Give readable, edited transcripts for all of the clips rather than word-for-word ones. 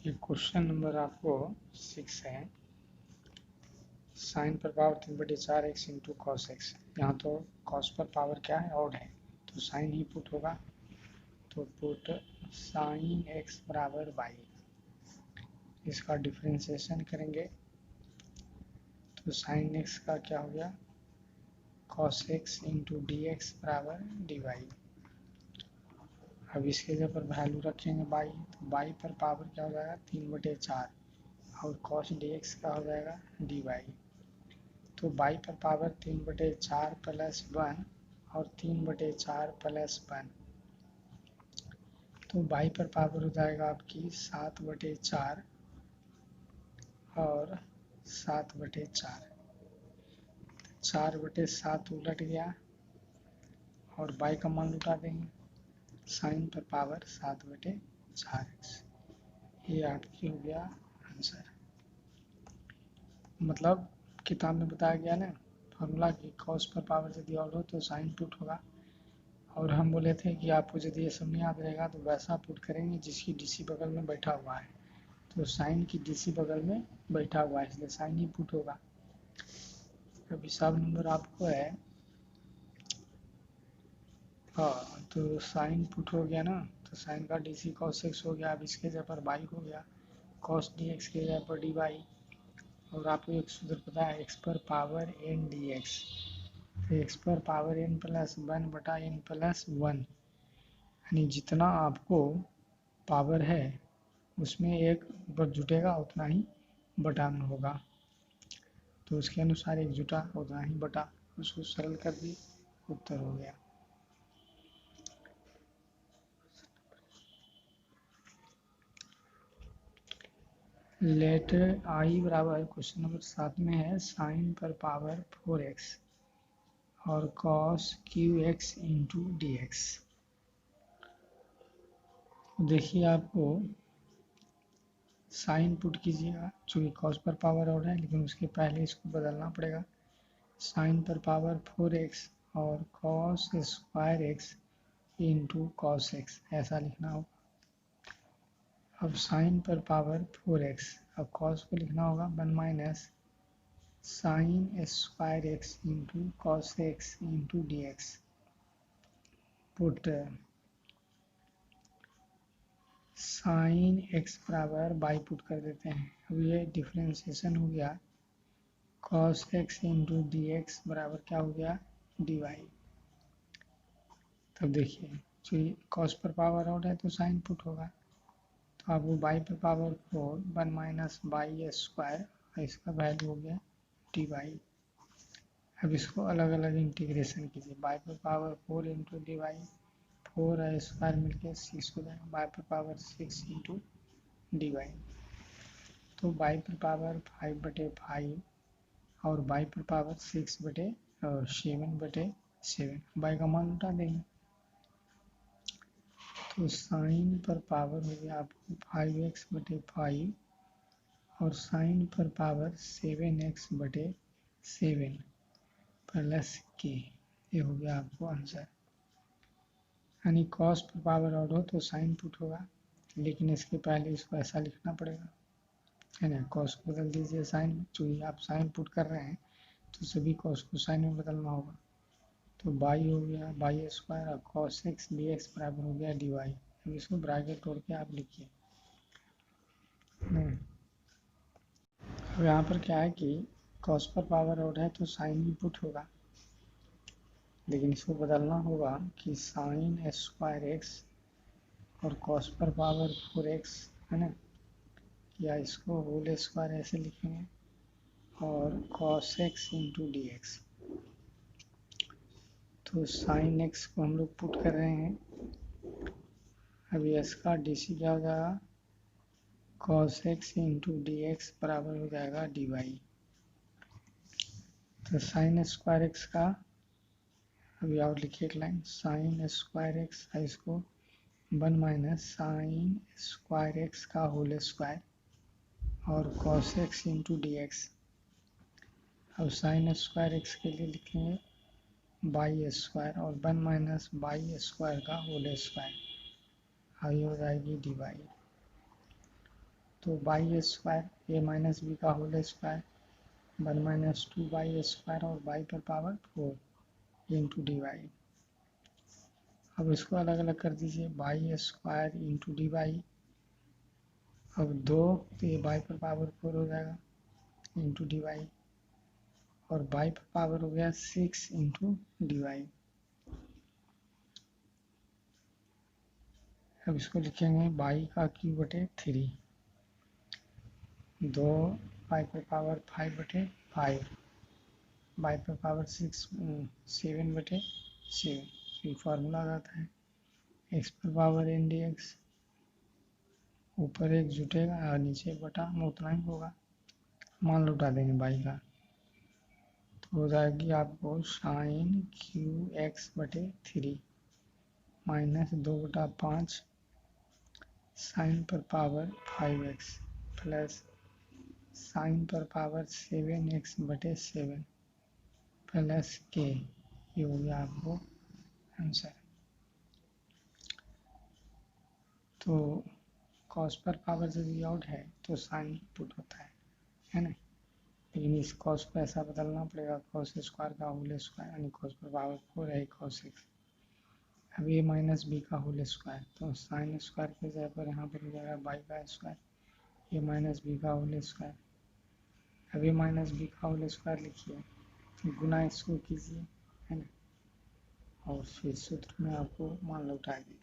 ये question number आपको 6 है। साइन पर power 3/4 x into cos x. यहाँ तो कॉस पर पावर क्या है, ऑड है, तो साइन ही पुट होगा। तो पुट साइन एक्स बराबर बाई, इसका डिफ्रेंसिएशन करेंगे तो साइन एक्स का क्या हो गया, cos x into d x बराबर डी वाई। अब इसके जगह पर वैल्यू रखेंगे बाई, तो बाई पर पावर क्या हो जाएगा 3/4 और कॉस डी एक्स का हो जाएगा डी वाई। तो बाई पर पावर 3/4 प्लस 1 और 3/4 प्लस 1, तो बाई पर पावर हो जाएगा आपकी 7/4 और 7/4, 4/7 उलट गया और बाई का मान उठा देंगे, साइन पर पावर 7/4x। ये आपकी हो गया आंसर। मतलब किताब में बताया गया ना फॉर्मूला कि कॉस पर पावर यदि ऑड हो तो साइन पुट होगा, और हम बोले थे कि आपको यदि ये सब नहीं याद रहेगा तो वैसा पुट करेंगे जिसकी डीसी बगल में बैठा हुआ है। तो साइन की डीसी बगल में बैठा हुआ है इसलिए साइन ही पुट होगा। अब हिसाब नंबर आपको है, हाँ, तो साइन पुट हो गया ना, तो साइन का डीसी कॉस एक्स हो गया। अब इसके जगह पर बाई हो गया, कॉस डी एक्स के जगह पर डी वाई। और आपको एक सूत्र पता है, एक्स पर पावर एन डी एक्स, तो एक्स पर पावर एन प्लस 1/n+1, यानी जितना आपको पावर है उसमें एक ऊपर जुटेगा उतना ही बटा में होगा, तो उसके अनुसार एक जुटा उतना ही बटा, उसको सरल कर दिए, उत्तर हो गया। लेट आई बराबर क्वेश्चन नंबर 7 में है साइन पर पावर 4x और cos cube x into d x. देखिए आपको साइन पुट कीजिएगा, चूँकि कॉस पर पावर ऑड है लेकिन उसके पहले इसको बदलना पड़ेगा। साइन पर पावर 4x और cos square x into cos x, ऐसा लिखना होगा। अब साइन पर पावर 4x, अब कॉस को लिखना होगा 1 minus sine square x into cos x into d x. Put sign x बराबर बाई पुट कर देते हैं। अब ये डिफ्रेंसिएशन हो गया, cos x into d x बराबर क्या हो गया, डी वाई। तब देखिए चूँकि कॉस पर पावर ऑड है तो साइन पुट होगा, तो अब वो बाई पर पावर 4 1 माइनस बाई स्क्वायर, इसका वैल्यू हो गया डी वाई। अब इसको अलग अलग इंटीग्रेशन कीजिए, बाई पर power 4 into d y, 4 square मिलकर 6 हो जाएगा, बाई पर पावर 6 इंटू डी वाई। तो बाई पर पावर 5/5 और बाई पर पावर 7/7, बाई का मान उठा देंगे, तो साइन पर पावर हो गया आपको 5x/5 और साइन पर पावर 7x/7 प्लस के, ये हो गया आपको आंसर। यानी कॉस पर पावर ऑड हो तो साइन पुट होगा, लेकिन इसके पहले इसको ऐसा लिखना पड़ेगा, है ना। कॉस को बदल दीजिए साइन, चूँकि आप साइन पुट कर रहे हैं तो सभी कॉस को साइन में बदलना होगा। तो बाई हो गया बाई स्क्वायर और कॉस एक्स डी एक्स बराबर हो गया डी वाई। अब इसको ब्रैकेट तोड़ के आप लिखिए। अब यहाँ पर क्या है कि कॉस पर पावर ऑड है तो साइन भी पुट होगा, लेकिन इसको बदलना होगा कि साइन स्क्वायर एक्स और कॉस पर पावर 4x, है ना, या इसको होल स्क्वायर ऐसे लिखेंगे और cos x into d x. तो साइन एक्स को हम लोग पुट कर रहे हैं, अभी इसका डी सी क्या हो जाएगा, cos x into d x बराबर हो जाएगा डी वाई। तो साइन स्क्वायर एक्स का अभी और लिखिए एक लाइन, साइन स्क्वायर एक्स, इसको 1 माइनस साइन स्क्वायर एक्स का होल स्क्वायर और cos x into d x. अब साइन स्क्वायर एक्स के लिए लिखेंगे बाई स्क्वायर और 1 माइनस बाई स्क्वायर का होल स्क्वायर, आई हो जाएगी डी वाई। तो y square a minus b का whole square 1 minus 2 y square और बाई पर पावर 4 इंटू डी वाई। अब इसको अलग अलग कर दीजिए, y square into d y. अब 2 तो ये बाई पर पावर 4 हो जाएगा इंटू डी वाई, और बाई पर पावर हो गया 6 इंटू डी वाई। अब इसको लिखेंगे बाई का क्यू बटे 3, 2 बाई पर पावर 5 बटे 5, बाई पर पावर 6 7 बटे 7। ये फार्मूला आता है एक्स पर पावर एन डी एक्स, ऊपर एक जुटेगा और नीचे बटा में उतना ही होगा, मान लौटा देंगे बाई का, तो हो जाएगी आपको साइन क्यू एक्स बटे 3 माइनस 2/5 साइन पर पावर 5x प्लस साइन पर पावर 7x बटे 7 प्लस के। ये हो गया आपको आंसर। तो कॉस पर पावर जब आउट है तो साइन पुट होता है ना, लेकिन इस कॉस को ऐसा बदलना पड़ेगा, कॉस स्क्वायर का होल स्क्वायर यानी कॉस पर पावर 4 है कॉस एक्स। अब ए माइनस बी का होल स्क्वायर, तो साइन स्क्वायर के जगह पर यहाँ पर हो जाएगा बाई का स्क्वायर ए माइनस बी का होल स्क्वायर। अब ए माइनस बी का होल स्क्वायर लिखिए, गुना इसको कीजिए है ना, और फिर सूत्र में आपको मान लौटा दीजिए।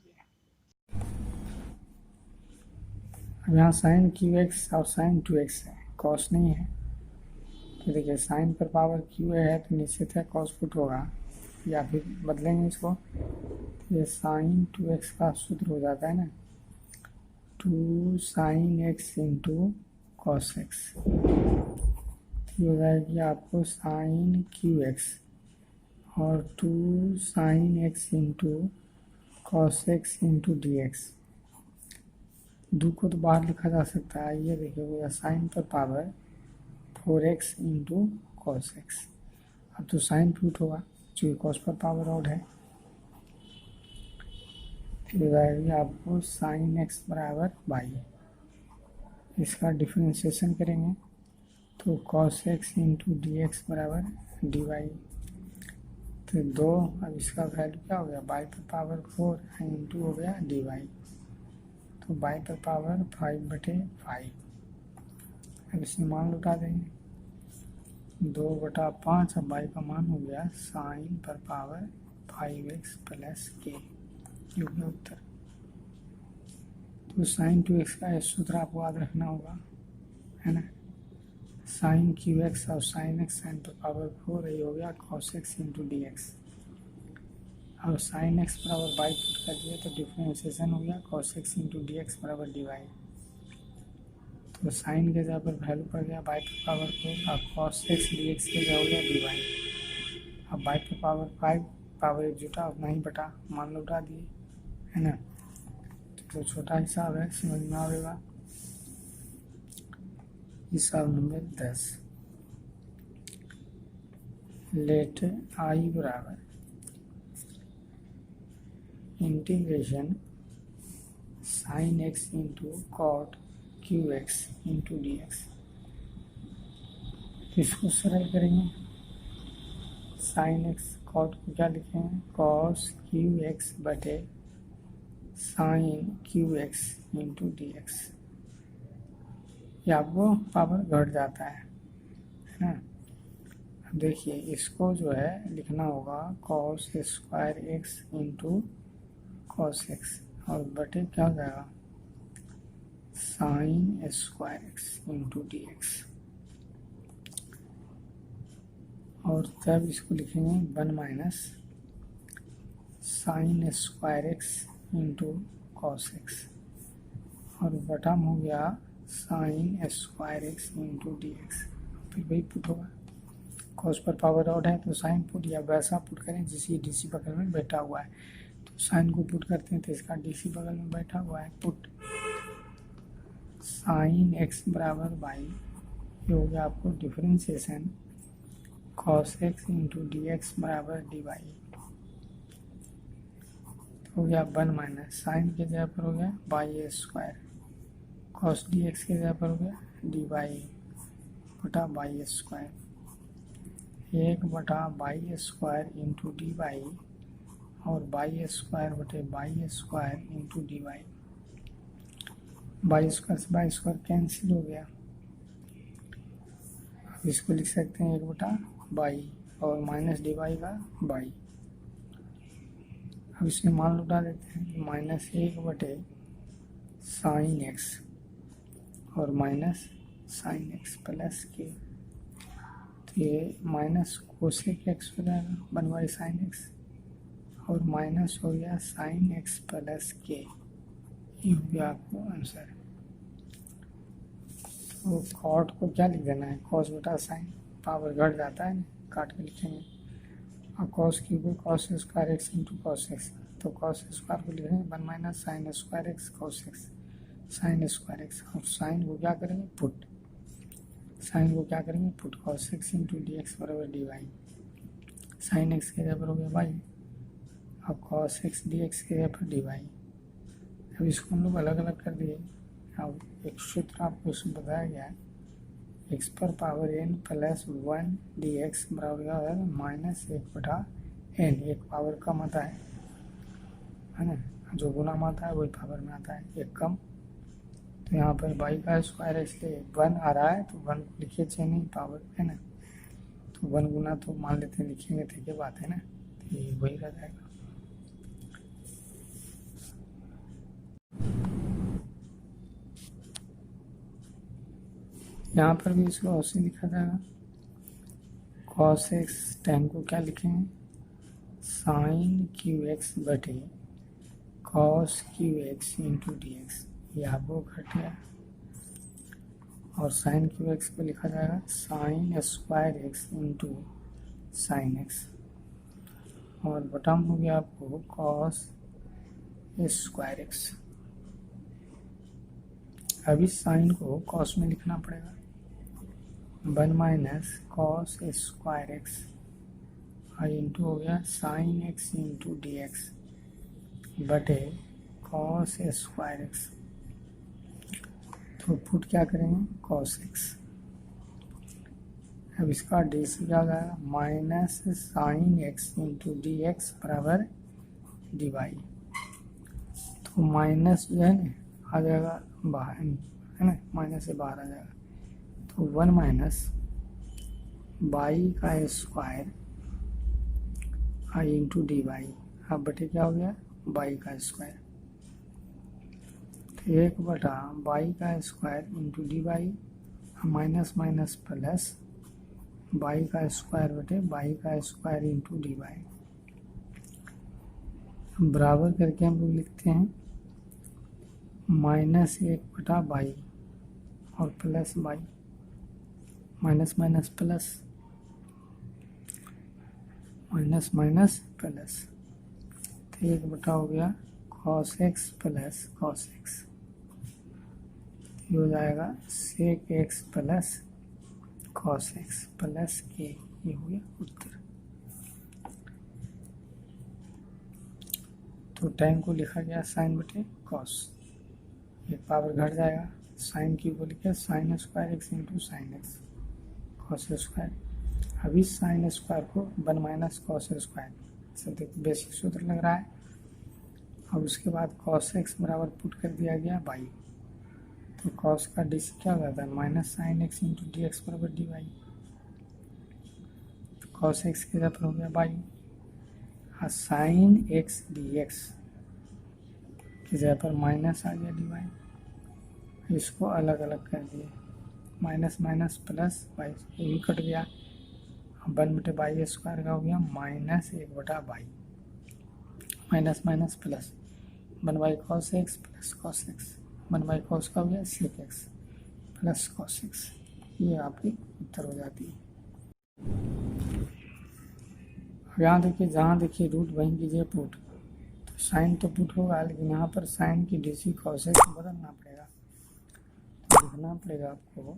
अब यहाँ साइन क्यू एक्स और साइन 2x है, कॉस नहीं है, तो देखिए साइन पर पावर क्यू है तो निश्चित है कॉस पुट होगा, या फिर बदलेंगे इसको, ये साइन 2x का सूत्र हो जाता है ना 2 sign x into cos x, ये हो जाएगी आपको साइन क्यू एक्स और 2 sign x into cos x into d x. 2 को तो बाहर लिखा जा सकता है, ये देखिए साइन पर power 4x into cos x. अब तो साइन पुट होगा जो कॉस पर पावर आउट है, फिर आएगी आपको साइन एक्स बराबर बाई। इसका डिफ्रेंशिएशन करेंगे तो cos x into d x बराबर डी वाई। तो 2, अब इसका वैल्यू क्या हो गया, बाई पर पावर 4 इंटू हो गया डी वाई, तो बाई पर पावर 5 बटे 5। अब इसमें मान लौटा देंगे 2/5, अब बाई का मान हो गया साइन पर पावर 5x प्लस के, ये हो गया उत्तर। तो साइन 2x का सूत्र आपको याद रखना होगा है ना, साइन क्यू एक्स और साइन एक्स साइन पर पावर 4, ये हो गया cos x into d x. और साइन एक्स बराबर बाई पुट कर दिया तो डिफ्रेंशिएशन हो गया cos x into d x बराबर डी वाई। तो साइन के जगह पर वैल्यू पड़ गया बाई पर पावर 4 और कॉस एक्स डी एक्स के जगह हो गया डी वाई। अब बाई पर पावर 5 पावर एक जुटा उतना ही बटा, मान लौटा दिए है ना। तो छोटा हिसाब है, समझ में आएगा। हिसाब नंबर 10, लेट आई बराबर integration sine x into cot cube x into d x. इसको सरल करेंगे, साइन एक्स कॉट को क्या लिखेंगे, कॉस क्यू एक्स बटे sine cube x into d x. ये आपको पावर घट जाता है ना। अब देखिए इसको जो है लिखना होगा cos square x into cos x और बटे क्या हो जाएगा sign square x into d x, और तब इसको लिखेंगे 1 minus sine square x into cos x और बटा में हो गया sign square x into d x. फिर वही पुट होगा, कॉस पर पावर आउट है तो साइन पुट या वैसा पुट करें जिसकी डीसी बगल में बैठा हुआ है, तो साइन को पुट करते हैं तो इसका डीसी बगल में बैठा हुआ है, पुट साइन एक्स बराबर बाई, ये हो गया आपको differentiation cos x into d x बराबर डी वाई। हो गया 1 माइनस साइन के जगह पर हो गया y square cos d x के जगह पर हो गया डी वाई बटा बाई स्क्वायर, 1/बाई इंटू डी वाई और बाई स्क्वायर बटे y square into d y. Y square से बाई स्क्वायर कैंसिल हो गया। अब इसको लिख सकते हैं 1/बाई और माइनस डी वाई का बाई। अब इसमें मान लौटा देते हैं -1 साइन एक्स और minus sine x plus k, तो ये माइनस कोसेक एक्स हो जाएगा 1/साइन एक्स और माइनस हो गया साइन एक्स प्लस के, ये हो गया आपको आंसर। तो कॉट को क्या लिख देना है, कॉस बटा साइन, पावर घट जाता है ना, काट के लिखेंगे। और कॉस की कोई cos square x into cos x, तो कॉस स्क्वायर को लिखेंगे 1 - sign square x cos x, sign square x, और साइन को क्या करेंगे पुट, साइन को क्या करेंगे put, cos x into d x बराबर डी वाई, साइन एक्स के जगह पर हो गया वाई और कॉस एक्स डी एक्स के जगह पर डी वाई। अब इसको हम लोग अलग अलग कर दिए। अब एक सूत्र आपको उसमें बताया गया है, एक्स पर power n plus 1 D x बराबर क्या होगा -1/n, एक पावर कम आता है ना, जो गुना में आता है वही पावर में आता है, एक कम। तो यहाँ पर बाई का स्क्वायर है इसलिए 1 आ रहा है, तो 1 को लिखिए चाहिए नहीं पावर है ना, तो 1 गुना तो मान लेते हैं लिखेंगे, ठीक है बात है ना, तो ये वही रह जाएगा। यहाँ पर भी इसको ऐसे लिखा जाएगा, कॉस एक्स टैन को क्या लिखेंगे साइन क्यू एक्स बटे cos cube x into d x, ये आपको घट गया। और साइन क्यू एक्स को लिखा जाएगा sign square x into sine x, और बटम हो गया आपको कॉस स्क्वायर एक्स। अब इस साइन को कॉस में लिखना पड़ेगा, 1 - कॉस स्क्वायर एक्स इंटू हो गया sign x into d x बटे कॉस स्क्वायर एक्स, तो पुट क्या करेंगे कॉस एक्स। अब इसका डी से क्या हो जाएगा minus sine x into d x बराबर डी वाई, तो माइनस जो है ना आ जाएगा बाहर है ना, माइनस से बाहर आ जाएगा, तो 1 - बाई का स्क्वायर इंटू डी वाई, अब बटे क्या हो गया बाई का स्क्वायर, तो 1/बाई का square into d y, minus minus plus y का स्क्वायर बटे बाई का स्क्वायर इंटू डी वाई, बराबर करके हम लोग लिखते हैं -1/बाई और plus y, minus minus plus, minus minus plus, तो 1 हो गया cos x plus cos x, ये हो जाएगा sec x plus cos x plus k, ये हो गया उत्तर। तो टैन को लिखा गया साइन बटे कॉस, एक पावर घट जाएगा, साइन की को लिखे sign square x into sine x cos square. अभी साइन स्क्वायर को 1 - कॉस स्क्वायर से देखो बेसिक सूत्र लग रहा है। अब उसके बाद कॉस एक्स बराबर पुट कर दिया गया बाई, तो कॉस का डी से क्या हो जाता है minus sine x into d x बराबर डी वाई, तो कॉस एक्स के जगह पर हो गया बाई, और साइन एक्स डी एक्स की जगह पर माइनस आ गया डी वाई, इसको अलग अलग कर दिए, माइनस माइनस प्लस बाई, ये भी कट गया, 1/बाई स्क्वायर का हो गया -1/बाई, minus minus plus 1 cos x plus cos x, 1 cos का हो गया sec x plus cos x, ये आपकी उत्तर हो जाती है। यहाँ देखिए, जहाँ देखिए रूट वहीं कीजिए पुट, तो साइन तो पुट होगा, लेकिन यहाँ पर साइन की डीसी कॉस एक्स बदलना पड़ेगा, तो लिखना पड़ेगा आपको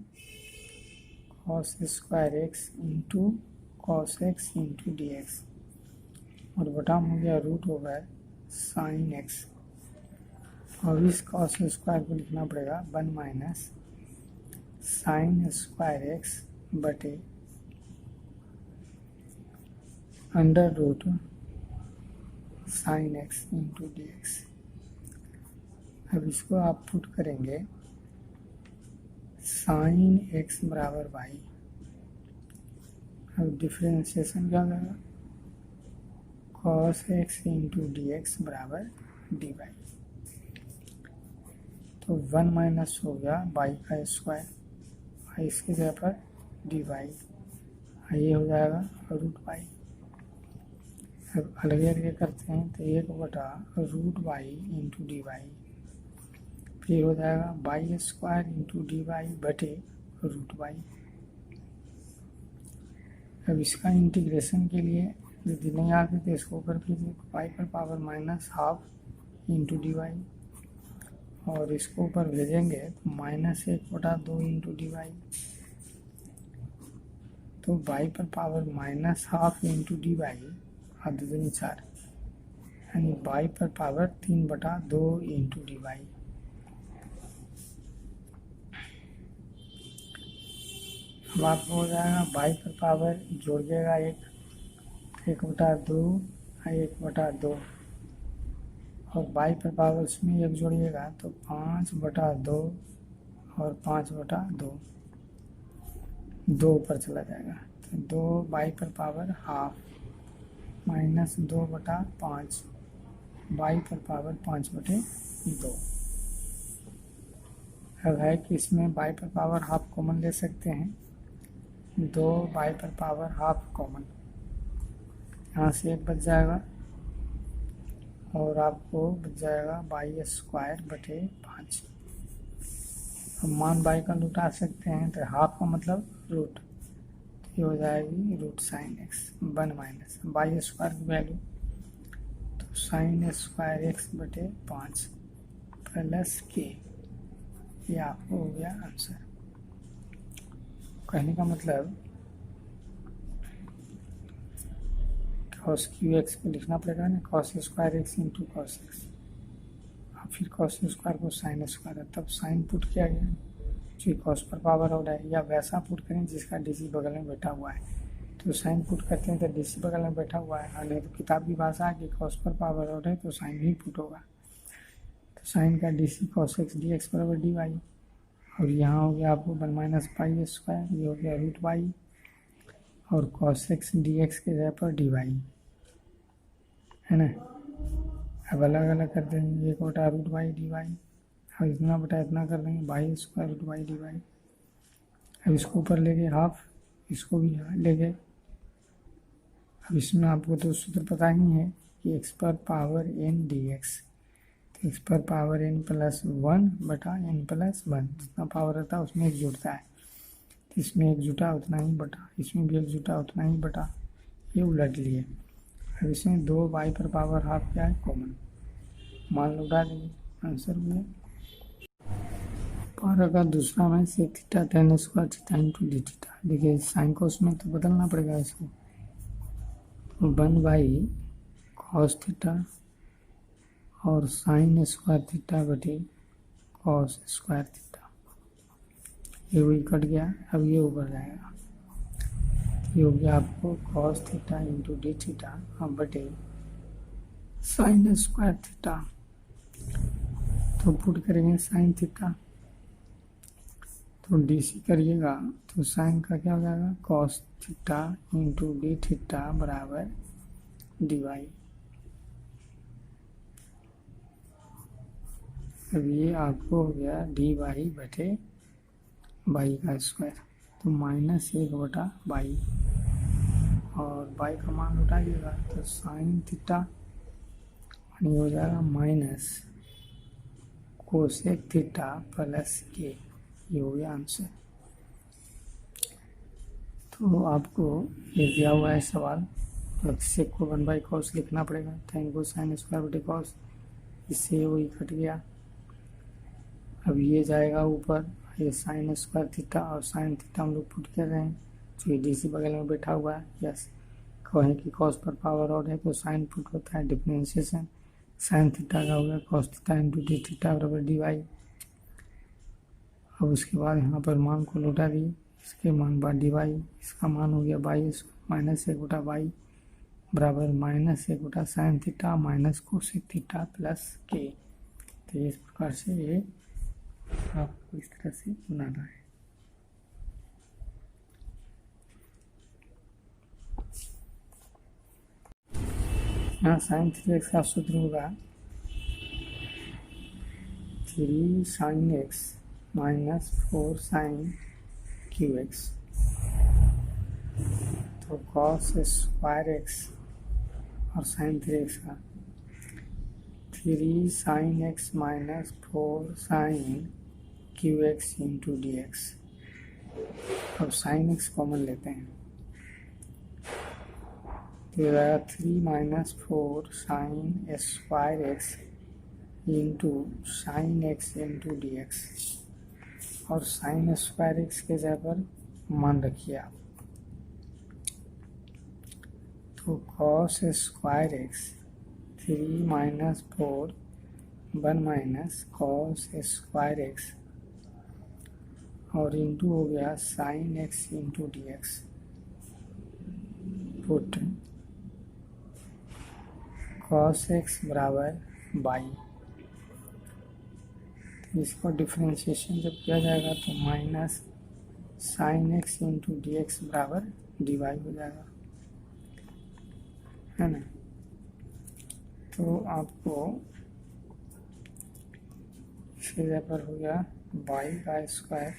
cos square x into cos x into d x, और बटाम हो गया रूट ओवर साइन एक्स और इस कॉस स्क्वायर को लिखना पड़ेगा 1 माइनस साइन स्क्वायर एक्स बटे under root sine x into d x. अब इसको आप पुट करेंगे साइन एक्स बराबर वाई। अब डिफ्रेंशिएशन क्या होगा, cos x into d x बराबर डी वाई। तो 1 माइनस हो गया वाई का स्क्वायर, इसकी जगह पर डी वाई, ये हो जाएगा रूट वाई। अब अलग अलग करते हैं तो 1/√y इंटू डी वाई, फिर हो जाएगा y square into d y बटे रूट वाई। अब इसका इंटीग्रेशन के लिए यदि नहीं आते तो इसको ऊपर कीजिए, वाई पर पावर -12 इंटू डी वाई, और इसको ऊपर भेजेंगे तो -1/2 इंटू डी वाई। तो वाई पर पावर -12 इंटू डी वाई आधा दूनी 4, यानी वाई पर पावर 3/2 इंटू डी वाई। अब आपको हो जाएगा वाई पर पावर जोड़िएगा 1/2 1/2, और वाई पर पावर उसमें 1 जोड़िएगा तो 5/2 और 5/2, 2 ऊपर चला जाएगा तो 2 वाई पर पावर हाफ -2/5 वाई पर पावर 5/2। अब है कि इसमें वाई पर पावर हाफ कॉमन ले सकते हैं, 2 वाई पर पावर हाफ कॉमन, यहाँ से 1 बच जाएगा और आपको बच जाएगा वाई स्क्वायर बटे 5। अब मान वाई का लुटा सकते हैं तो हाफ का मतलब रूट, तो ये हो जाएगी root sine x 1 minus y square की वैल्यू, तो साइन स्क्वायर एक्स बटे 5 प्लस के, ये आपको हो गया आंसर। कहने का मतलब कॉस क्यू एक्स को लिखना पड़ेगा ना, cos square x into cos x, और फिर कॉस स्क्वायर को साइन स्क्वायर, तब साइन पुट किया गया जो कॉस पर पावर हो रहा है, या वैसा पुट करें जिसका डीसी बगल में बैठा हुआ है, तो साइन पुट करते हैं तो डीसी बगल में बैठा हुआ है, और नहीं तो किताब की भाषा है कि कॉस पर पावर हो रहा है तो साइन ही पुट होगा। तो साइन का DC cos x D x बराबर डी वाई, और यहाँ हो गया आपको 1 माइनस पाई स्क्वायर, ये हो गया रूट वाई, और कॉस एक्स डी एक्स के जगह पर डी वाई है ना। अब अलग अलग कर देंगे, 1/√y डी वाई, अब इतना बटा इतना कर देंगे y square root y d y. अब इसको ऊपर ले गए हाफ, इसको भी ले गए। अब इसमें आपको तो सूत्र पता ही है कि x पर पावर n डी एक्स, तो x पर पावर n प्लस 1 बटा n प्लस 1, जितना पावर रहता है उसमें 1 जुड़ता है, तो इसमें 1 जुटा उतना ही बटा, इसमें भी 1 जुटा उतना ही बटा, ये उलट लिए। अब इसमें 2 वाई पर पावर हाफ क्या है कॉमन, मान लो उठा देंगे, आंसर हुआ। पारा का दूसरा में से theta tan square theta into D theta, देखिए साइन को उसमें तो बदलना पड़ेगा इसको, 1 cos थीटा और साइन स्क्वायर थीटा बटे कॉस स्क्वायर थीटा, ये वही कट गया। अब ये ऊपर जाएगा, ये हो गया आपको cos theta into D theta बटे साइन स्क्वायर थीटा, तो पुट करेंगे साइन थीटा, तो डीसी करिएगा तो साइन का क्या हो जाएगा cos theta into D theta बराबर डी वाई। अब ये आपको हो गया डी वाई बटे वाई का स्क्वायर, तो -1/वाई, और वाई का मान उठाइएगा तो साइन थीटा यानी हो जाएगा minus cosec theta plus k, ये हो गया आंसर। तो आपको ये दिया हुआ है सवाल, तो सेक को 1/cos लिखना पड़ेगा, tan को साइन स्क्वायर बटे कॉस, इससे वही कट गया। अब ये जाएगा ऊपर, ये साइन स्क्वायर थीटा और साइन थीटा हम लोग पुट कर रहे हैं, जो डी सी बगल में बैठा हुआ है, यस कहें कि कॉस पर पावर और है तो साइन पुट होता है डिफरेंशिएशन, साइन थीटा का हो गया cos theta into D theta बराबर डी वाई। अब उसके बाद यहाँ पर मान को लौटा दिए, इसके मान बाद डी वाई, इसका मान हो गया बाई माइनस एक बटा बाई बराबर माइनस एक बटा sine theta minus cosec theta plus k. तो इस प्रकार से ये आपको इस तरह से बनाना है। यहाँ साइन थ्री एक्स का सूत्र होगा 3 sine x minus 4 sine cube x. तो कॉस स्क्वायर एक्स और साइन थ्री एक्स का 3 sine x minus 4 sine cube x into d x. अब साइन एक्स कॉमन लेते हैं तो ये आएगा 3 minus 4 sine square x into sine x into d x. और साइन स्क्वायर एक्स के जगह पर मान रखिए आप, तो cos square x 3 minus 4 1 minus cos square x और इंटू हो गया sign x into d x. Put cos x बराबर बाई। तो इसको डिफ्रेंशिएशन जब किया जाएगा तो minus sine x into d x बराबर डी वाई हो जाएगा, है ना। तो आपको इसके जगह पर हो गया बाई का स्क्वायर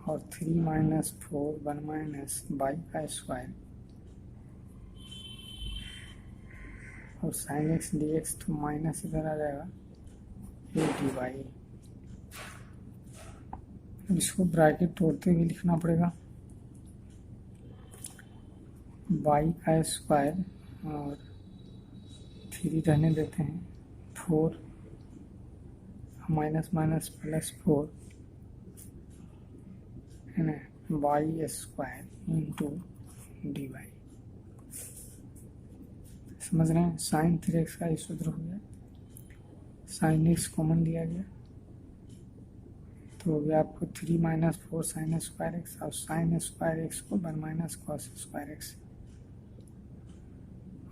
और 3 माइनस 4 1 माइनस बाई का स्क्वायर और साइन एक्स डी एक्स तो माइनस इधर आ जाएगा ये डी वाई। इसको ब्रैकेट तोड़ते हुए लिखना पड़ेगा बाई का स्क्वायर और 3 रहने देते हैं 4 माइनस माइनस प्लस 4 है ना y square into d y. समझ रहे हैं। साइन थ्री एक्स का सूत्र हो गया, साइन एक्स कॉमन लिया गया तो हो गया आपको 3 माइनस 4 साइन स्क्वायर एक्स और साइन स्क्वायर एक्स को 1 माइनस कॉस स्क्वायर एक्स।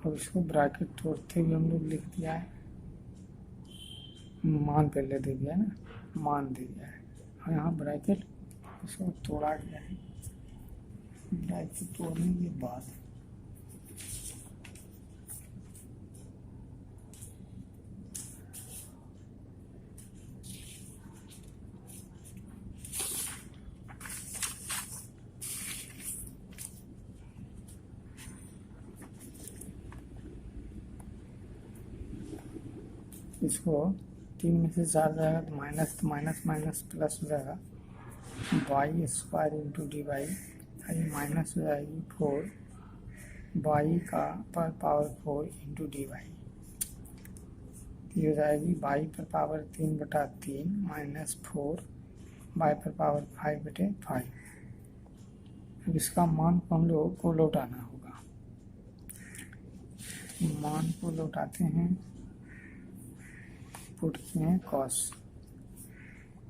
और इसको ब्रैकेट तोड़ते हुए हम लोग लिख दिया है, मान पहले दे दिया ना, मान दे दिया है और यहाँ ब्रैकेट इसको तोड़ा गया है। ब्रैकेट तोड़ने के बाद इसको 3 में से 4 जाएगा तो माइनस माइनस प्लस हो जाएगा y square into d y, minus हो जाएगी 4 बाई का पर पावर 4 इंटू डी वाई। ये हो जाएगी बाई पर पावर 3 बटा 3 माइनस 4 बाई पर पावर 5 बटे 5। अब इसका मान को हम लोग को लौटाना होगा, मान को लौटाते हैं, पुट किए हैं कॉस,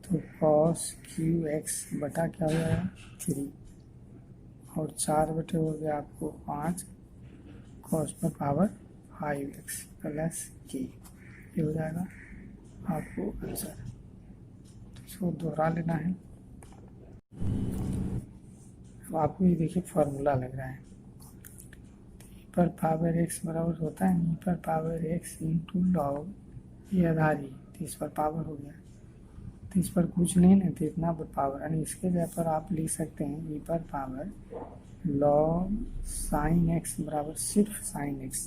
तो कॉस क्यू एक्स बटा क्या हो जाएगा 3 और 4 बटे हो गया आपको 5 कॉस पर पावर 5x प्लस के। ये हो जाएगा आपको आंसर। तो इसको दोहरा लेना है। अब आपको ये देखिए फार्मूला लग रहा है, ई पर पावर x बराबर होता है ई पर पावर x इंटू लॉग ये आधारी, तो इस पर पावर हो गया, तो इस पर कुछ नहीं ना, तो इतना पर पावर, यानी इसके जगह पर आप लिख सकते हैं ई पर पावर लॉग साइन एक्स बराबर सिर्फ साइन एक्स,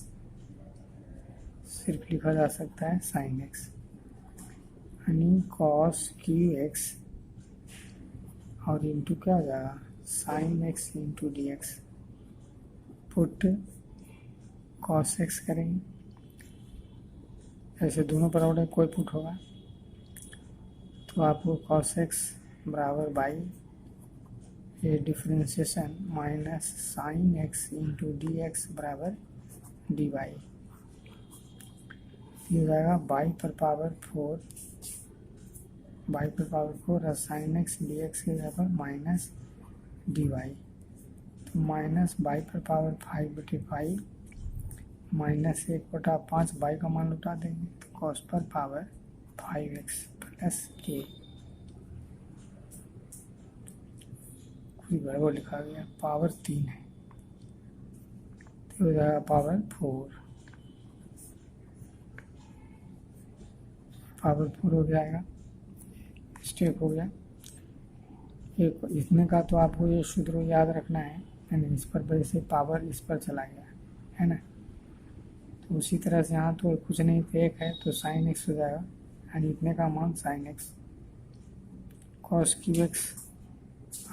सिर्फ लिखा जा सकता है साइन एक्स, यानी कॉस क्यू एक्स और इंटू क्या हो जाएगा sign x into d x. Put cos x करेंगे, ऐसे दोनों बराबर कोई पुट होगा तो आपको cos x बराबर बाई ये differentiation minus sine x into d x बराबर डी वाई। ये हो जाएगा बाई पर पावर 4 और साइन एक्स डी एक्स के जगह पर माइनस डी वाई, तो माइनस बाई पर पावर 5/5 माइनस 1/5 बाई का मान लौटा देंगे तो कॉस पर पावर 5x प्लस के, कुछ गड़बड़ लिखा गया, पावर 3 है तो हो जाएगा पावर 4 हो जाएगा। स्टेप हो गया एक, इसमें का तो आपको ये सूत्र याद रखना है, यानी इस पर वैसे पावर इस पर चला गया है ना, तो उसी तरह से यहाँ तो कुछ नहीं तो एक है तो साइन एक्स हो जाएगा, यानी इतने का मान sine x cos cube x.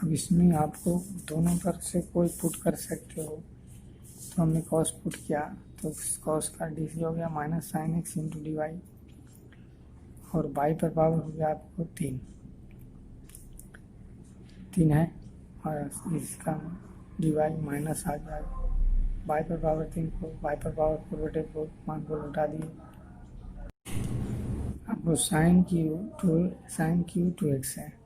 अब इसमें आपको दोनों पर से कोई पुट कर सकते हो, तो हमने कॉस पुट किया तो कॉस का डी सी हो गया minus sine x into d y, और बाई पर पावर हो गया आपको 3 है, और इसका डी वाई माइनस आ जाएगा, बाई पर पावर 3 को बाई पर पावर 4/4 मान को लौटा दिए। आपको साइन क्यू 2x है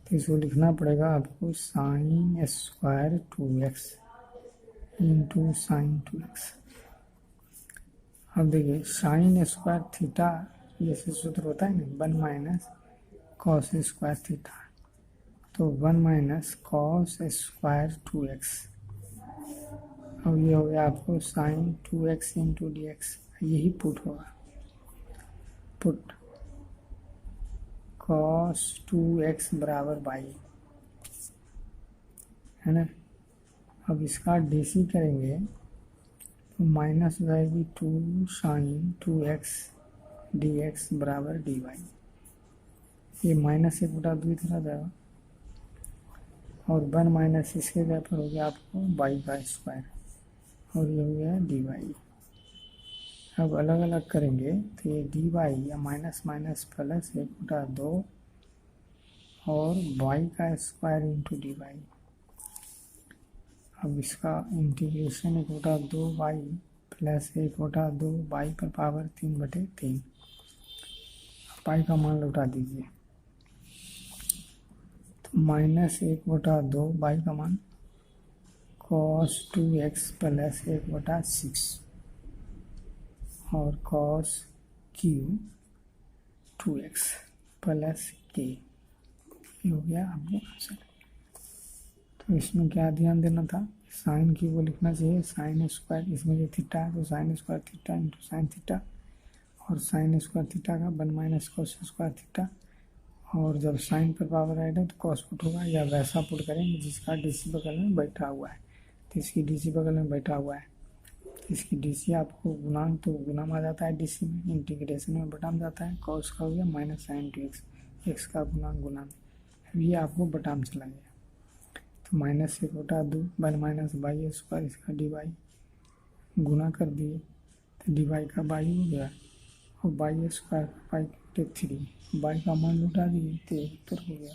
तो इसको लिखना पड़ेगा आपको sine square 2x into sine 2x। अब देखिए साइन स्क्वायर थीटा जैसे सूत्र होता है ना 1 माइनस कॉस स्क्वायर थीटा, तो 1 माइनस कॉस स्क्वायर 2x। अब ये हो गया आपको sine 2x into d x, यही पुट होगा, पुट कॉस 2x बराबर बाई है ना। अब इसका डीसी करेंगे तो माइनस हो जाएगी 2 साइन 2x डी एक्स बराबर डी वाई, ये माइनस 1/2 इधर आ जाएगा, और 1 माइनस इसके जगह पर हो गया आपको बाई का स्क्वायर, और ये हो गया डी वाई। अब अलग अलग करेंगे तो ये डी वाई या माइनस माइनस प्लस 1/2 और बाई का स्क्वायर इंटू डी वाई। अब इसका इंटीग्रेशन 1/2 बाई प्लस 1/2 बाई पर पावर 3/3, बाई का मान लौटा दीजिए तो माइनस 1/2 बाई का मान कॉस 2x प्लस 1/6 और cos Q 2x plus k, ये हो गया आपको आंसर। तो इसमें क्या ध्यान देना था, साइन क्यू को लिखना चाहिए साइन स्क्वायर, इसमें जो थीटा है तो sine square theta into sine theta, और साइन स्क्वायर थीटा का 1 माइनस कॉस स्क्वायर थीटा, और जब साइन पर पावर आएगा तो कॉस पुट होगा, या वैसा पुट करेंगे जिसका डीसी बगल में बैठा हुआ है, तो इसकी डीसी बगल में बैठा हुआ है, इसकी डीसी आपको गुणांक तो गुना में आ जाता है, डीसी में इंटीग्रेशन में बटा में जाता है, कॉस का हो गया माइनस साइन 2x, एक्स का गुणांक गुना में, अब ये आपको बटा में चला गया, तो माइनस 1/2 1 माइनस बाई स्क्वायर, इसका डी वाई गुना कर दिए तो डी वाई का बाई हो गया, और बाई स्क्वायर का बाई 3 बाई का मान लौटा दिए तो उत्तर हो गया।